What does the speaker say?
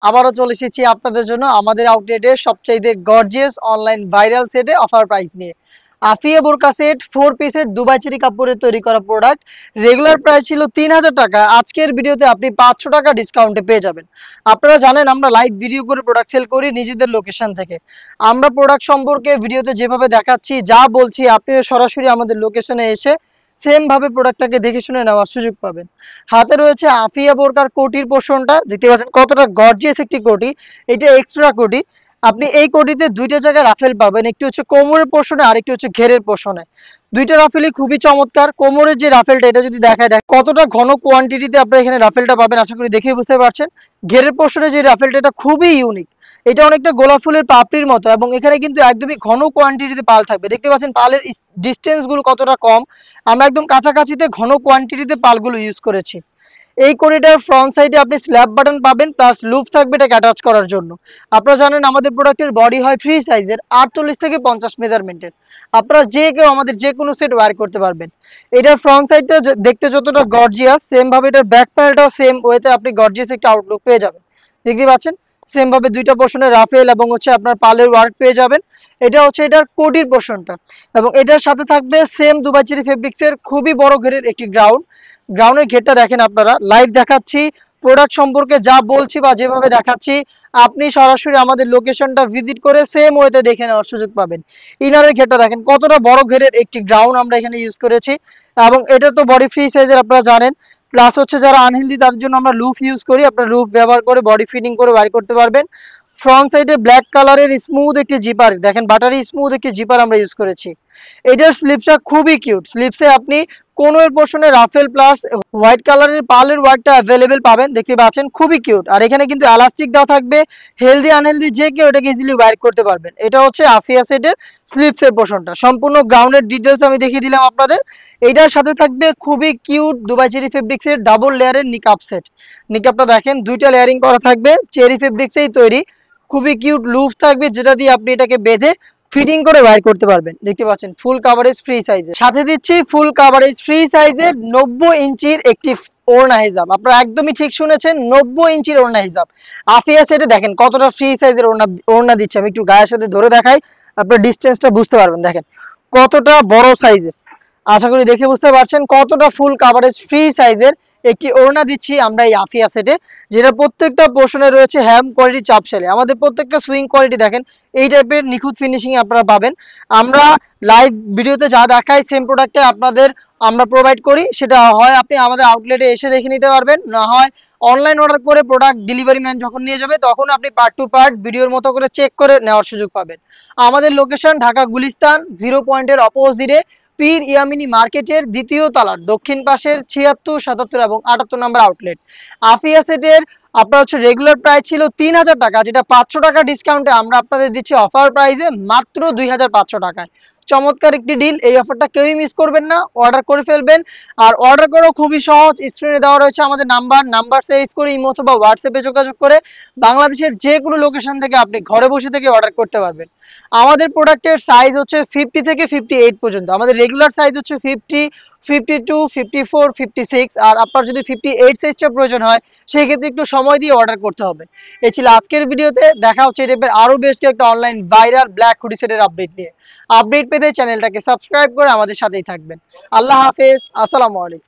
আবারও চলে এসেছি আপনাদের জন্য আমাদের আউটলেটের সবচাইতে গর্জিয়াস অনলাইন ভাইরাল সেটে অফার প্রাইস নিয়ে। আফিয়া বোরকা সেট 4 পিসের দুবাই চেরি কাপড়ের তৈরি করা প্রোডাক্ট। রেগুলার প্রাইস ছিল ৩,০০০ টাকা, আজকের ভিডিওতে আপনি ৫০০ টাকা ডিসকাউন্টে পেয়ে যাবেন। আপনারা জানেন আমরা লাইভ ভিডিও করে প্রোডাক্ট সেল করি নিজেদের লোকেশন থেকে। আমরা প্রোডাক্ট সম্পর্কে ভিডিওতে যেভাবে দেখাচ্ছি, যা বলছি, আপনিও সরাসরি আমাদের লোকেশনে এসে সেম ভাবে প্রোডাক্টটাকে দেখে শুনে নেওয়ার সুযোগ পাবেন। হাতে রয়েছে আফিয়া বোরকার কোটির পোর্শনটা, দেখতে পাচ্ছেন কতটা গর্জিয়াস একটি কোটি। এটা এক্সট্রা কোটি। আপনি এই কোটিতে দুইটা জায়গায় রাফেল পাবেন, একটি হচ্ছে কোমরের পোর্শনে আর একটি হচ্ছে ঘেরের পোর্শনে। দুইটা রাফেলই খুবই চমৎকার। কোমরের যে রাফেলটা এটা যদি দেখায় দেখ কতটা ঘন কোয়ান্টিটিতে আপনারা এখানে রাফেলটা পাবেন, আশা করি দেখেই বুঝতে পারছেন। ঘেরের পোর্শনে যে রাফেলটা এটা খুবই ইউনিক। এটা অনেকটা গোলাপ ফুলের পাপড়ির মতো এবং এখানে কিন্তু একদমই ঘন কোয়ান্টিটিতে পাল থাকবে। দেখতে পাচ্ছেন পালের ডিস্টেন্স গুলো কতটা কম। আমরা একদম কাছাকাছিতে ঘন কোয়ান্টিটিতে পালগুলো ইউজ করেছি। এই কোরিডার ফ্রন্ট সাইডে আপনি স্ল্যাব বাটন পাবেন, প্লাস লুপ থাকবে এটাকে অ্যাটাচ করার জন্য। আপনারা জানেন আমাদের প্রোডাক্টের বডি হয় ফ্রি সাইজের 48 থেকে 50 মেজারমেন্টের। আপনারা যে কেউ আমাদের যে কোনো সেট ওয়্যার করতে পারবেন। এটার ফ্রন্ট সাইডটা দেখতে যতটা গর্জিয়াস, সেম ভাবে এটার ব্যাক প্যানেলটাও সেম ওয়েতে আপনি গর্জিয়াস একটা আউটলুক পেয়ে যাবেন। দেখতে পাচ্ছেন সেম ভাবে দুইটা পোর্শনের রাফেল এবং হচ্ছে আপনার পালের ওয়ার্ক পেয়ে যাবেন। এটা হচ্ছে এটার কোটির পোর্শনটা এবং এটার সাথে থাকবে সেম দুবাই চেরি ফেব্রিক্সের খুবই বড় ঘেরের একটি গ্রাউন্ডের ঘেরটা দেখেন, আপনারা লাইভ দেখাচ্ছি প্রোডাক্ট সম্পর্কে যা বলছি বা যেভাবে দেখাচ্ছি, আপনি সরাসরি আমাদের লোকেশনটা ভিজিট করে সেম ওয়েতে দেখে নেওয়ার সুযোগ পাবেন। ইনারের ঘেরটা দেখেন কতটা বড় ঘেরের একটি গ্রাউন্ড আমরা এখানে ইউজ করেছি এবং এটা তো বডি ফ্রি সাইজের আপনারা জানেন। প্লাস হচ্ছে যারা আনহেলদি তাদের জন্য আমরা লুফ ইউজ করি, আপনারা লুফ ব্যবহার করে বডি ফিটিং করে বাইর করতে পারবেন। ফ্রন্ট সাইডে ব্ল্যাক কালারের স্মুথ একটি জিপার দেখেন, বাটারি স্মুথ একটি জিপার আমরা ইউজ করেছি। এটার স্লিপসটা খুবই কিউট। স্লিপসে আপনি কোনোর পোর্শনে রাফেল প্লাস হোয়াইট কালারের পালের ওয়ার্কটা অ্যাভেলেবেল পাবেন, দেখতে পাচ্ছেন খুবই কিউট। আর এখানে কিন্তু এলাস্টিক দেওয়া থাকবে, হেলদি আনহেলদি যে কেউ এটাকে ইজিলি ওয়্যার করতে পারবেন। এটা হচ্ছে আফিয়া সেটের স্লিপসের পোর্শনটা। সম্পূর্ণ গ্রাউন্ডের ডিটেলস আমি দেখিয়ে দিলাম আপনাদের। এটার সাথে থাকবে খুবই কিউট দুবাই চেরি ফেব্রিক্সের ডাবল লেয়ারের নিকাপ সেট। নিকাপটা দেখেন দুইটা লেয়ারিং করা থাকবে, চেরি ফেব্রিক্সেই তৈরি। খুবই কিউট লুপ থাকবে যেটা দিয়ে আপনি এটাকে বেঁধে ফিটিং করে বাইর করতে পারবেন। দেখতে পাচ্ছেন ফুল কাভারেজ ফ্রি সাইজের সাথে দিচ্ছি ফুল কাভারেজ ফ্রি সাইজের 90 ইঞ্চির একটি ওড়না হিজাব। আপনারা একদমই ঠিক শুনেছেন, 90 ইঞ্চির ওড়না হিজাব। আফিয়া সেটে দেখেন কতটা ফ্রি সাইজের ওড়না দিচ্ছে। আমি একটু গায়ের সাথে ধরে দেখাই, আপনার ডিসটেন্সটা বুঝতে পারবেন। দেখেন কতটা বড় সাইজের, আশা করি দেখে বুঝতে পারছেন কতটা ফুল কাভারেজ ফ্রি সাইজের একটি ওড়না দিচ্ছি আমরা এই আফিয়া সেটে, যেটা প্রত্যেকটা পোর্শনে রয়েছে হ্যাম কোয়ালিটি চাপশালে। আমাদের প্রত্যেকটা সুইং কোয়ালিটি দেখেন এই টাইপের নিখুঁত ফিনিশিং আপনারা পাবেন। আমরা লাইভ ভিডিওতে যা দেখাই সেম প্রোডাক্টে আপনাদের আমরা প্রোভাইড করি, সেটা হয় আপনি আমাদের আউটলেটে এসে দেখে নিতে পারবেন, না হয় অনলাইন অর্ডার করে প্রোডাক্ট ডেলিভারি ম্যান যখন নিয়ে যাবে তখন আপনি পার্ট টু পার্ট ভিডিওর মতো করে চেক করে নেওয়ার সুযোগ পাবেন। আমাদের লোকেশন ঢাকা গুলিস্তান 0 পয়েন্টের অপোজিটে পীর ইয়ামিনী মার্কেটের দ্বিতীয় তলার দক্ষিণ পাশের 76, 77 এবং 78 নম্বর আউটলেট। আফিয়া সেটের আপনার হচ্ছে রেগুলার প্রাইস ছিল ৩,০০০ টাকা, যেটা ৫০০ টাকা ডিসকাউন্টে আমরা আপনাদের দিচ্ছি অফার প্রাইসে মাত্র ২,৫০০ টাকায়। চমৎকার একটি ডিল, এই অফারটা কেউই মিস করবেন না, অর্ডার করে ফেলবেন। আর অর্ডার করা খুবই সহজ, স্ক্রিনে দেওয়া রয়েছে আমাদের নাম্বার সেভ করে ইমো অথবা হোয়াটসঅ্যাপে যোগাযোগ করে বাংলাদেশের যে কোনো লোকেশন থেকে আপনি ঘরে বসে থেকে অর্ডার করতে পারবেন। আমাদের প্রোডাক্টের সাইজ হচ্ছে 50 থেকে 58 পর্যন্ত। আমাদের রেগুলার সাইজ হচ্ছে 50, 52, 54, 56। আর আপনার যদি 58 সাইজটা প্রয়োজন হয় সেই ক্ষেত্রে একটু সময় দিয়ে অর্ডার করতে হবে। এই ছিল আজকের ভিডিওতে, দেখা হচ্ছে এই টাইপের আরো বেশ কয়েকটা অনলাইন ভাইরাল ব্ল্যাক হুডি সেটের আপডেট নিয়ে। আপডেট পেতে চ্যানেলটাকে সাবস্ক্রাইব করে আমাদের সাথেই থাকবেন। আল্লাহ হাফেজ, আসসালামু আলাইকুম।